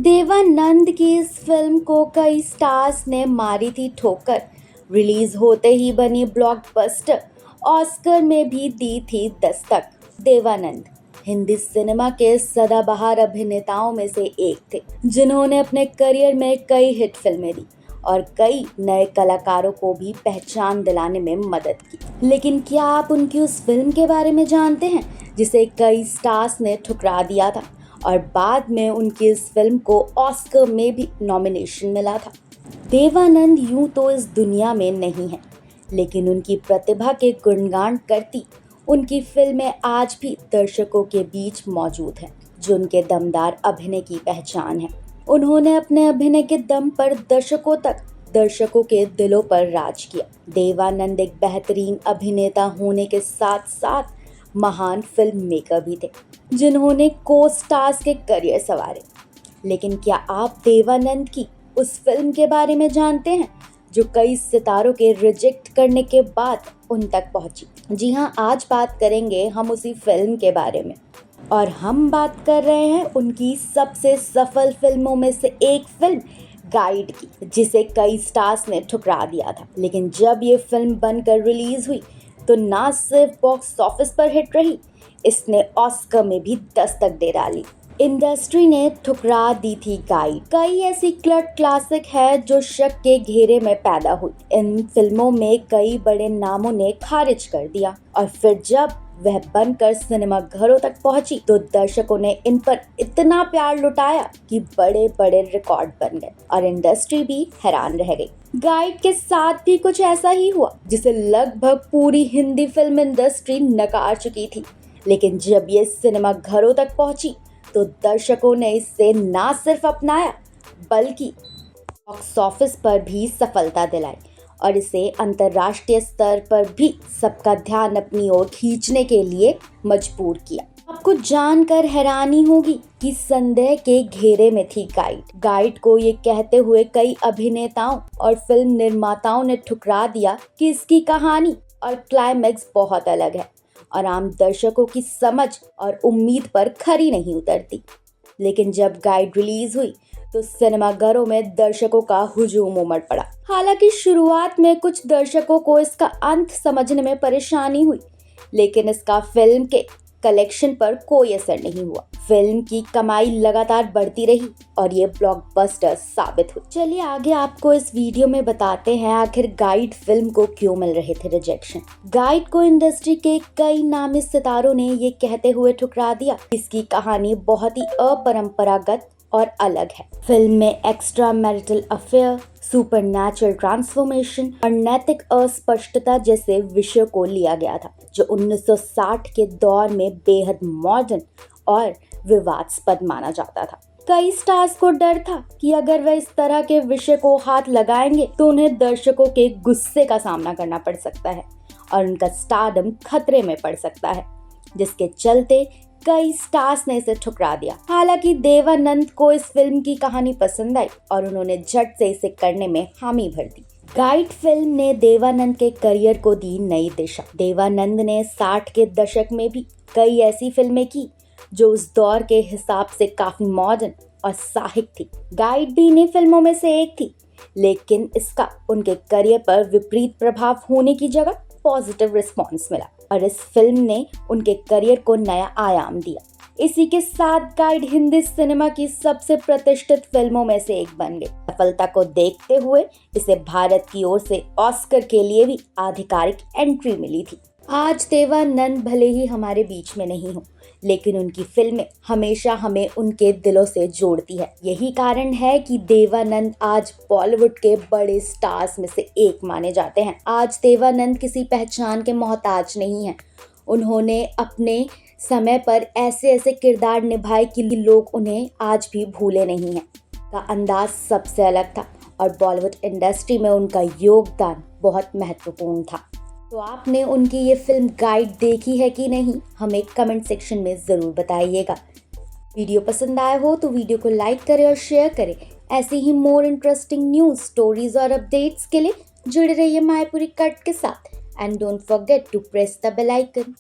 देवानंद की इस फिल्म को कई स्टार्स ने मारी थी ठोकर। रिलीज होते ही बनी ब्लॉकबस्टर, ऑस्कर में भी दी थी दस्तक। देवानंद हिंदी सिनेमा के सदाबहार अभिनेताओं में से एक थे, जिन्होंने अपने करियर में कई हिट फिल्में दी और कई नए कलाकारों को भी पहचान दिलाने में मदद की। लेकिन क्या आप उनकी उस फिल्म के बारे में जानते हैं जिसे कई स्टार्स ने ठुकरा दिया था और बाद में उनकी इस फिल्म को ऑस्कर में भी नॉमिनेशन मिला था? देवानंद यूं तो इस दुनिया में नहीं है, लेकिन उनकी प्रतिभा के गुणगान करती उनकी फिल्में आज भी दर्शकों के बीच मौजूद हैं, जो उनके दमदार अभिनय की पहचान है। उन्होंने अपने अभिनय के दम पर दर्शकों के दिलों पर राज किया। देवानंद एक बेहतरीन अभिनेता होने के साथ साथ महान फिल्म मेकर भी थे, जिन्होंने को स्टार्स के करियर संवारे। लेकिन क्या आप देवानंद की उस फिल्म के बारे में जानते हैं जो कई सितारों के रिजेक्ट करने के बाद उन तक पहुंची? जी हाँ, आज बात करेंगे हम उसी फिल्म के बारे में, और हम बात कर रहे हैं उनकी सबसे सफल फिल्मों में से एक फिल्म गाइड की, जिसे कई स्टार्स ने ठुकरा दिया था। लेकिन जब ये फिल्म बनकर रिलीज हुई तो ना सिर्फ बॉक्स ऑफिस पर हिट रही, इसने ऑस्कर में भी दस्तक दे डाली। इंडस्ट्री ने ठुकरा दी थी गाइड। कई ऐसी कल्ट क्लासिक है जो शक के घेरे में पैदा हुई। इन फिल्मों में कई बड़े नामों ने खारिज कर दिया, और फिर जब वह बनकर सिनेमा घरों तक पहुंची तो दर्शकों ने इन पर इतना प्यार लुटाया कि बड़े बड़े रिकॉर्ड बन गए और इंडस्ट्री भी हैरान रह गई। गाइड के साथ भी कुछ ऐसा ही हुआ, जिसे लगभग पूरी हिंदी फिल्म इंडस्ट्री नकार चुकी थी। लेकिन जब ये सिनेमा घरों तक पहुंची तो दर्शकों ने इसे ना सिर्फ अपनाया, बल्कि बॉक्स ऑफिस पर भी सफलता दिलाई और इसे अंतर्राष्ट्रीय स्तर पर भी सबका ध्यान अपनी ओर खींचने के लिए मजबूर किया। आपको जानकर हैरानी होगी कि संदेह के घेरे में थी गाइड को ये कहते हुए कई अभिनेताओं और फिल्म निर्माताओं ने ठुकरा दिया कि इसकी कहानी और क्लाइमैक्स बहुत अलग है और आम दर्शकों की समझ और उम्मीद पर खरी नहीं उतरती। लेकिन जब गाइड रिलीज हुई तो सिनेमाघरों में दर्शकों का हुजूम उमड़ पड़ा। हालांकि शुरुआत में कुछ दर्शकों को इसका अंत समझने में परेशानी हुई, लेकिन इसका फिल्म के कलेक्शन पर कोई असर नहीं हुआ। फिल्म की कमाई लगातार बढ़ती रही और ये ब्लॉकबस्टर साबित हुई। चलिए आगे आपको इस वीडियो में बताते हैं आखिर गाइड फिल्म को क्यों मिल रहे थे रिजेक्शन। गाइड को इंडस्ट्री के कई नामी सितारों ने ये कहते हुए ठुकरा दिया, इसकी कहानी बहुत ही अपरंपरागत और अलग है। फिल्म में extra marital affair, supernatural transformation और नैतिक अस्पष्टता जैसे विषयों को लिया गया था, जो 1960 के दौर में बेहद मॉडर्न और विवादास्पद माना जाता था। कई स्टार्स को डर था कि अगर वह इस तरह के विषय को हाथ लगाएंगे तो उन्हें दर्शकों के गुस्से का सामना करना पड़ सकता है और उनका स्टारडम खतरे में पड़ सकता है, जिसके चलते कई स्टार्स ने इसे ठुकरा दिया। हालांकि देवानंद को इस फिल्म की कहानी पसंद आई और उन्होंने झट से इसे करने में हामी भर दी। गाइड फिल्म ने देवानंद के करियर को दी नई दिशा। देवानंद ने 60 के दशक में भी कई ऐसी फिल्में की जो उस दौर के हिसाब से काफी मॉडर्न और साहसिक थी। गाइड भी इन्हीं फिल्मों में से एक थी, लेकिन इसका उनके करियर पर विपरीत प्रभाव होने की जगह पॉजिटिव रिस्पॉन्स मिला और इस फिल्म ने उनके करियर को नया आयाम दिया। इसी के साथ गाइड हिंदी सिनेमा की सबसे प्रतिष्ठित फिल्मों में से एक बन गई। सफलता को देखते हुए इसे भारत की ओर से ऑस्कर के लिए भी आधिकारिक एंट्री मिली थी। आज देवानंद भले ही हमारे बीच में नहीं हो, लेकिन उनकी फिल्में हमेशा हमें उनके दिलों से जोड़ती है। यही कारण है कि देवानंद आज बॉलीवुड के बड़े स्टार्स में से एक माने जाते हैं। आज देवानंद किसी पहचान के मोहताज नहीं हैं। उन्होंने अपने समय पर ऐसे किरदार निभाए कि लोग उन्हें आज भी भूले नहीं हैं। का अंदाज सबसे अलग था और बॉलीवुड इंडस्ट्री में उनका योगदान बहुत महत्वपूर्ण था। तो आपने उनकी ये फिल्म गाइड देखी है कि नहीं, हमें कमेंट सेक्शन में ज़रूर बताइएगा। वीडियो पसंद आया हो तो वीडियो को लाइक करें और शेयर करें। ऐसे ही मोर इंटरेस्टिंग न्यूज़, स्टोरीज और अपडेट्स के लिए जुड़े रहिए मायपुरी कट के साथ। And don't forget to press the bell icon.